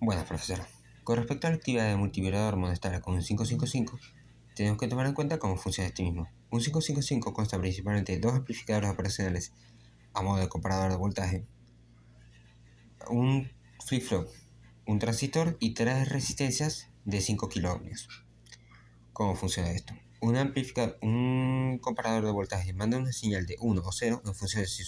Bueno, profesora, con respecto a la actividad de multivibrador monestaria con un 555, tenemos que tomar en cuenta cómo funciona este mismo. Un 555 consta principalmente de dos amplificadores operacionales a modo de comparador de voltaje, un flip-flop, un transistor y tres resistencias de 5 kiloohmios. ¿Cómo funciona esto? Un comparador de voltaje manda una señal de 1 o 0 en función de si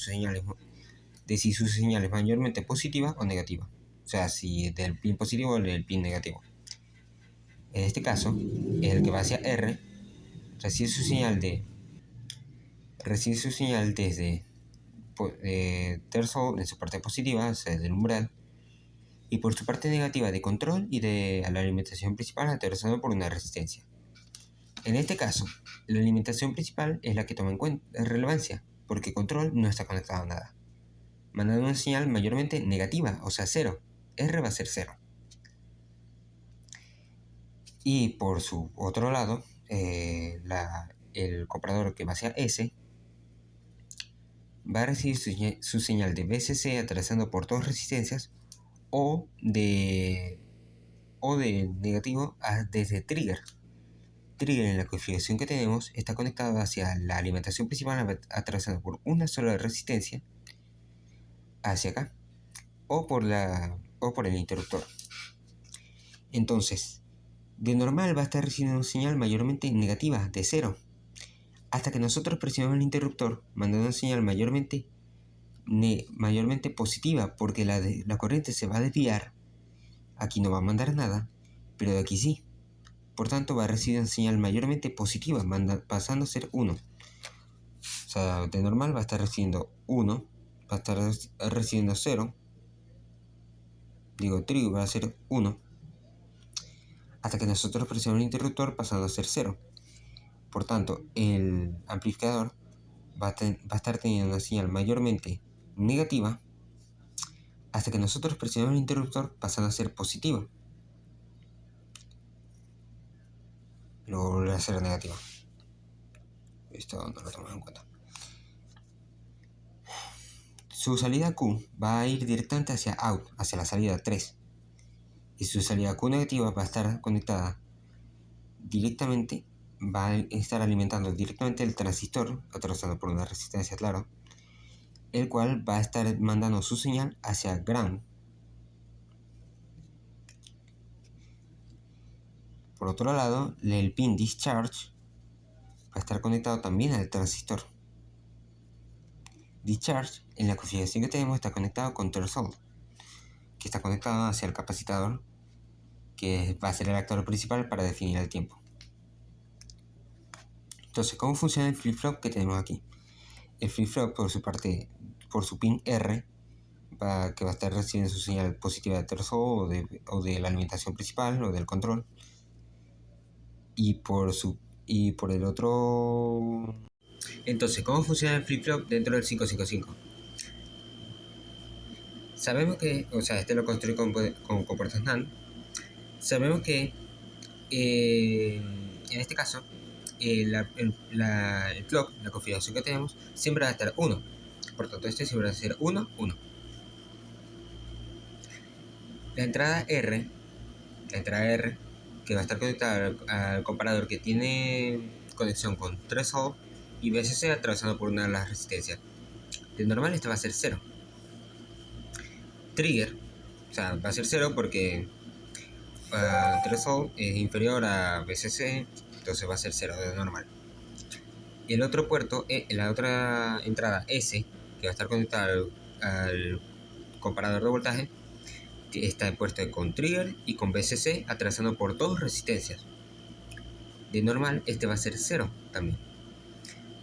su señal es mayormente positiva o negativa. O sea, si del pin positivo o del pin negativo. En este caso, el que va hacia R recibe su señal desde threshold en su parte positiva, o sea, del umbral, y por su parte negativa de control y de la alimentación principal atravesado por una resistencia. En este caso, la alimentación principal es la que toma en cuenta relevancia, porque control no está conectado a nada, mandando una señal mayormente negativa, o sea, 0. R va a ser 0. Y por su otro lado, el comparador que va hacia S va a recibir su señal de VCC atravesando por dos resistencias o de negativo desde trigger. Trigger en la configuración que tenemos está conectado hacia la alimentación principal atravesando por una sola resistencia hacia acá o por el interruptor. Entonces, de normal va a estar recibiendo una señal mayormente negativa de 0 hasta que nosotros presionamos el interruptor mandando una señal mayormente positiva, porque la corriente se va a desviar. Aquí no va a mandar nada, pero de aquí sí. Por tanto va a recibir una señal mayormente positiva, pasando a ser 1. O sea, de normal va a estar recibiendo 1, va a estar recibiendo 0. Trigo va a ser 1. Hasta que nosotros presionamos el interruptor pasando a ser 0. Por tanto, el amplificador va a estar teniendo una señal mayormente negativa hasta que nosotros presionamos el interruptor pasando a ser positiva. Luego volverá a ser negativa. Esto no lo tomamos en cuenta. Su salida Q va a ir directamente hacia out, hacia la salida 3. Y su salida Q negativa va a estar conectada directamente, va a estar alimentando directamente el transistor, atravesado por una resistencia, claro, el cual va a estar mandando su señal hacia ground. Por otro lado, el pin discharge va a estar conectado también al transistor. Discharge, en la configuración que tenemos, está conectado con threshold, que está conectado hacia el capacitor, que va a ser el actor principal para definir el tiempo. Entonces, ¿cómo funciona el flip-flop que tenemos aquí? El flip-flop, por su parte, por su pin R, que va a estar recibiendo su señal positiva de threshold o de la alimentación principal o del control. Y por el otro... Entonces, ¿cómo funciona el flip-flop dentro del 555? Sabemos que, o sea, este lo construí con compuertos NAND. Sabemos que en este caso el clock, la configuración que tenemos, siempre va a estar 1. Por tanto, este siempre va a ser 1, 1. La entrada R, que va a estar conectada al comparador que tiene conexión con threshold y VCC atravesado por una de las resistencias. De normal este va a ser 0. Trigger, o sea, va a ser 0 porque threshold es inferior a VCC, entonces va a ser 0 de normal. Y el otro puerto, la otra entrada S, que va a estar conectada al comparador de voltaje, está puesto con trigger y con VCC atravesando por dos resistencias. De normal este va a ser 0 también,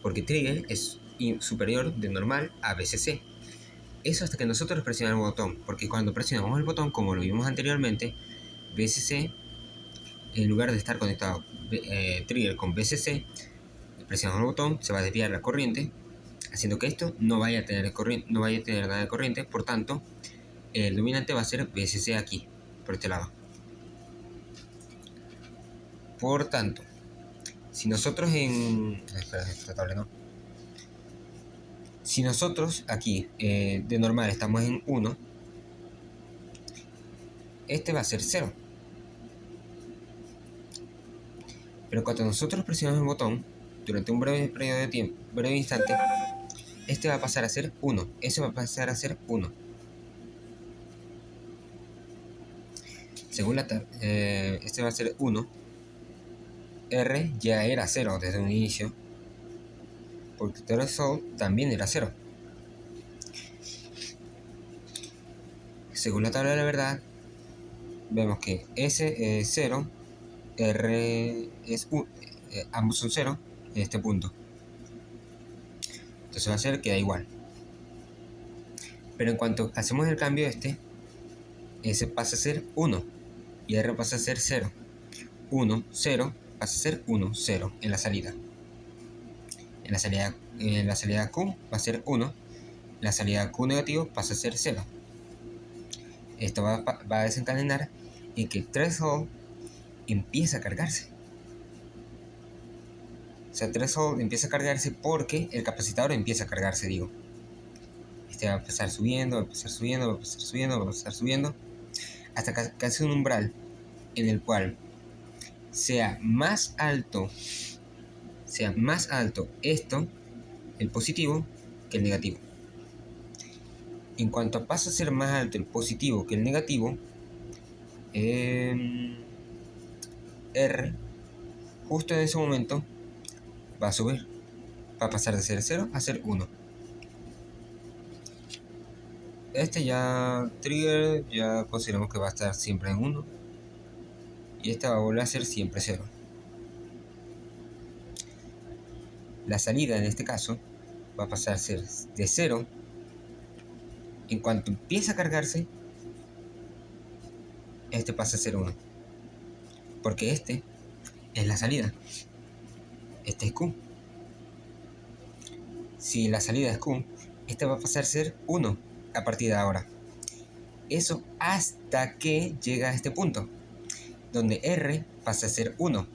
porque trigger es superior de normal a VCC. Eso hasta que nosotros presionamos el botón, porque cuando presionamos el botón, como lo vimos anteriormente, VCC, en lugar de estar conectado trigger con VCC, presionamos el botón, se va a desviar la corriente, haciendo que esto no vaya a tener nada de corriente. Por tanto, el dominante va a ser VCC aquí, por este lado. Por tanto, si nosotros esta tabla no. Si nosotros aquí de normal estamos en 1, este va a ser 0. Pero cuando nosotros presionamos el botón, durante un breve periodo de tiempo, breve instante, este va a pasar a ser 1. Ese va a pasar a ser 1. Según este va a ser 1. R ya era 0 desde un inicio, porque threshold también era 0. Según la tabla de la verdad, vemos que S es 0, R es 1, ambos son 0 en este punto. Entonces va a ser que da igual. Pero en cuanto hacemos el cambio S pasa a ser 1 y R pasa a ser 0. 1, 0 pasa a ser 1, 0 en la salida. En la salida Q va a ser 1. En la salida Q negativo pasa a ser 0. Esto va a desencadenar en que el threshold empieza a cargarse. O sea, el threshold empieza a cargarse porque el capacitor empieza a cargarse, digo. Este va a empezar subiendo, va a empezar subiendo, va a empezar subiendo, va a empezar subiendo, hasta casi un umbral en el cual sea más alto esto, el positivo, que el negativo. En cuanto pasa a ser más alto el positivo que el negativo, R, justo en ese momento, va a subir. Va a pasar de ser 0 a ser 1. Este ya trigger, ya consideramos que va a estar siempre en 1. Y este va a volver a ser siempre 0. La salida en este caso va a pasar a ser de 0. En cuanto empieza a cargarse, este pasa a ser 1. Porque este es la salida. Este es Q. Si la salida es Q, este va a pasar a ser 1 a partir de ahora. Eso hasta que llega a este punto, donde R pasa a ser 1.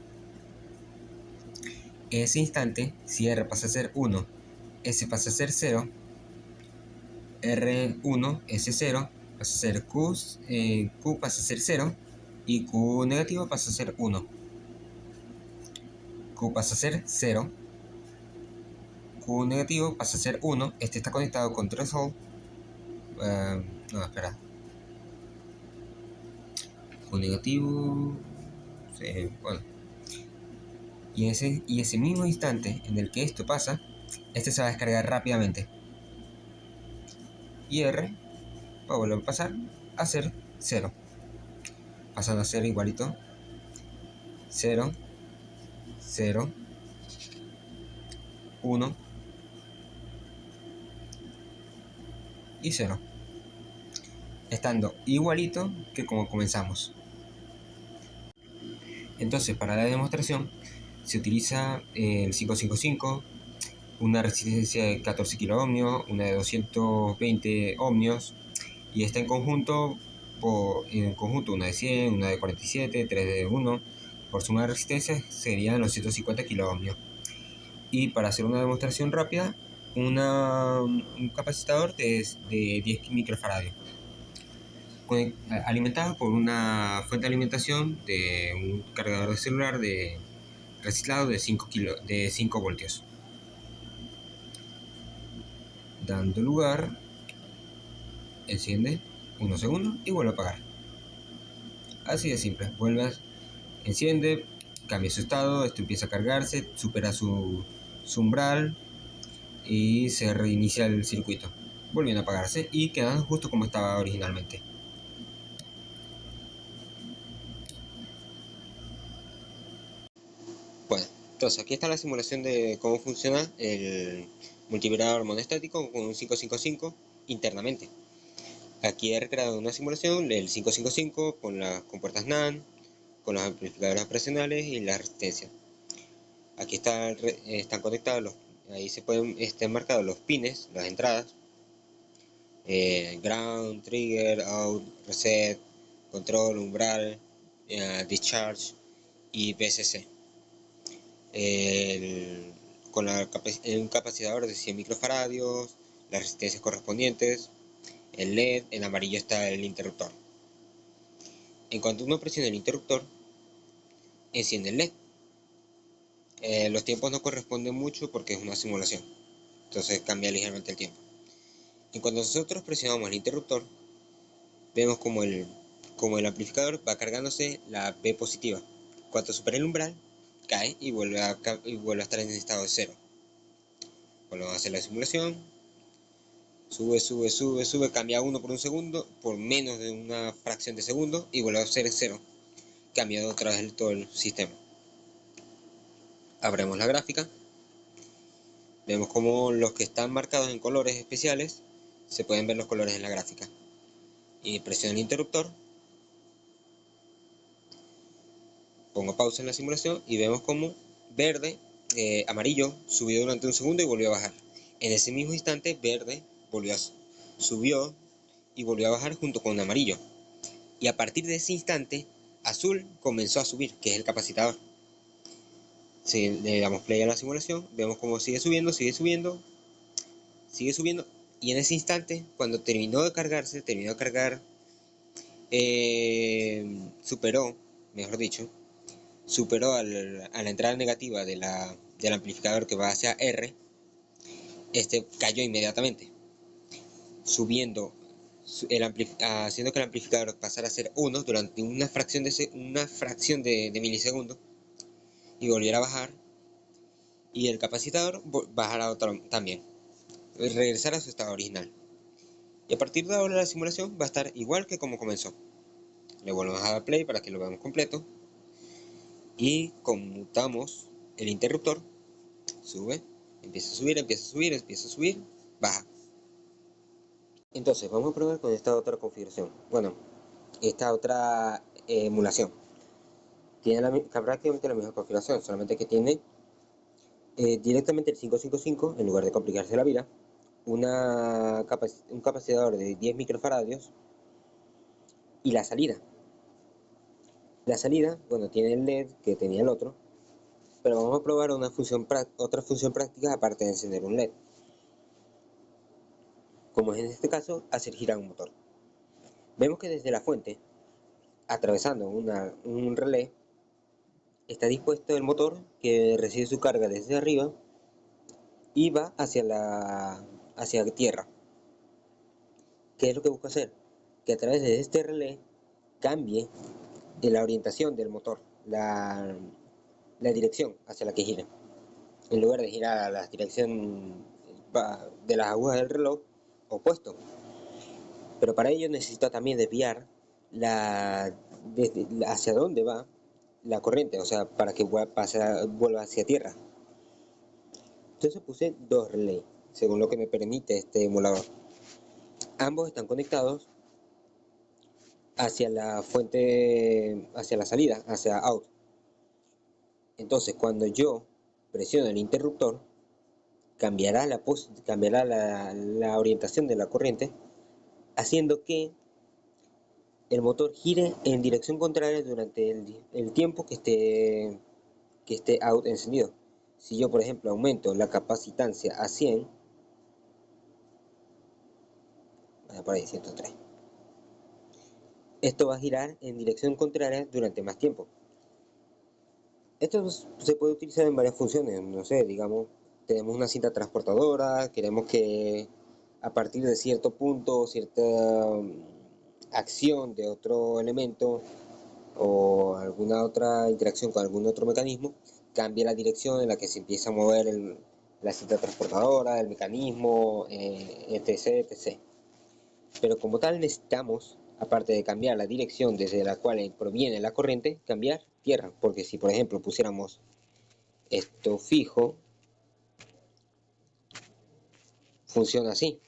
En ese instante, si R pasa a ser 1, S pasa a ser 0, R1, S0, pasa a ser Q pasa a ser 0, y Q negativo pasa a ser 1. Q pasa a ser 0, Q negativo pasa a ser 1, este está conectado con threshold, no, espera, Q negativo, sí, bueno, y ese mismo instante en el que esto pasa, este se va a descargar rápidamente, y R va a volver a pasar a ser 0, pasando a ser igualito 0, 0, 1 y 0, estando igualito que como comenzamos. Entonces, para la demostración se utiliza el 555, una resistencia de 14 kiloohmios, una de 220 ohmios, y está en conjunto una de 100, una de 47, 3 de 1. Por suma de resistencias serían los 150 kiloohmios. Y para hacer una demostración rápida, un capacitor de 10 microfaradios, alimentado por una fuente de alimentación de un cargador de celular de reciclado de 5 voltios. Dando lugar, enciende 1 segundo y vuelve a apagar. Así de simple. Enciende, cambia su estado, esto empieza a cargarse, supera su umbral y se reinicia el circuito, volviendo a apagarse y quedando justo como estaba originalmente. Bueno, entonces aquí está la simulación de cómo funciona el multivibrador monoestático con un 555 internamente. Aquí he recreado una simulación del 555 con las compuertas NAND, con los amplificadores operacionales y la resistencia. Aquí están conectados ahí se pueden marcados los pines, las entradas, ground, trigger, out, reset, control, umbral, discharge y VCC. Con un capacitor de 100 microfaradios, las resistencias correspondientes, el LED, en amarillo está el interruptor. En cuanto uno presiona el interruptor, enciende el LED. Los tiempos no corresponden mucho porque es una simulación, entonces cambia ligeramente el tiempo. Y cuando nosotros presionamos el interruptor, vemos como el amplificador va cargándose la P positiva. Cuando supera el umbral, cae y vuelve a estar en estado de cero. Volvemos a hacer la simulación, sube, cambia 1 por un segundo, por menos de una fracción de segundo y vuelve a ser cero. Cambia otra vez todo el sistema. Abrimos la gráfica, vemos como los que están marcados en colores especiales, se pueden ver los colores en la gráfica. Y presiono el interruptor, pongo pausa en la simulación y vemos como verde, amarillo subió durante un segundo y volvió a bajar. En ese mismo instante verde subió y volvió a bajar junto con amarillo. Y a partir de ese instante azul comenzó a subir, que es el capacitador. Si le damos play a la simulación, vemos como sigue subiendo y en ese instante, cuando terminó de cargar, superó, mejor dicho, superó a la entrada negativa del amplificador que va hacia R. Cayó inmediatamente, subiendo, haciendo que el amplificador pasara a ser 1 durante una fracción de milisegundo y volviera a bajar, y el capacitor bajará también, regresar a su estado original. Y a partir de ahora la simulación va a estar igual que como comenzó. Le volvemos a dar play para que lo veamos completo y conmutamos el interruptor. Sube, empieza a subir, baja. Entonces vamos a probar con esta otra configuración. Bueno, esta otra emulación tiene prácticamente la misma configuración, solamente que tiene directamente el 555, en lugar de complicarse la vida, un capacitor de 10 microfaradios. Y la salida, bueno, tiene el LED que tenía el otro, pero vamos a probar otra función práctica aparte de encender un LED, como es en este caso hacer girar un motor. Vemos que desde la fuente, atravesando un relé, está dispuesto el motor que recibe su carga desde arriba y va hacia tierra. ¿Qué es lo que busco hacer? Que a través de este relé cambie la orientación del motor, la dirección hacia la que gira. En lugar de girar a la dirección de las agujas del reloj opuesto. Pero para ello necesito también desviar hacia dónde va la corriente, o sea, para que vuelva hacia tierra. Entonces puse dos relays, según lo que me permite este emulador. Ambos están conectados hacia la fuente, hacia la salida, hacia out. Entonces cuando yo presiono el interruptor, cambiará la orientación de la corriente, haciendo que el motor gire en dirección contraria durante el tiempo que esté out encendido. Si yo, por ejemplo, aumento la capacitancia a 100, por ahí 103, esto va a girar en dirección contraria durante más tiempo. Esto se puede utilizar en varias funciones, no sé, digamos, tenemos una cinta transportadora, queremos que a partir de cierto punto, cierta acción de otro elemento o alguna otra interacción con algún otro mecanismo, cambie la dirección en la que se empieza a mover la cinta transportadora, el mecanismo, etc. Pero como tal necesitamos, aparte de cambiar la dirección desde la cual proviene la corriente, cambiar tierra, porque si por ejemplo pusiéramos esto fijo, funciona así,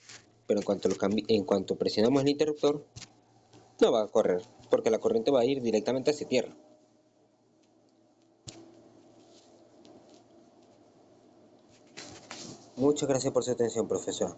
pero en cuanto presionamos el interruptor, no va a correr, porque la corriente va a ir directamente hacia tierra. Muchas gracias por su atención, profesor.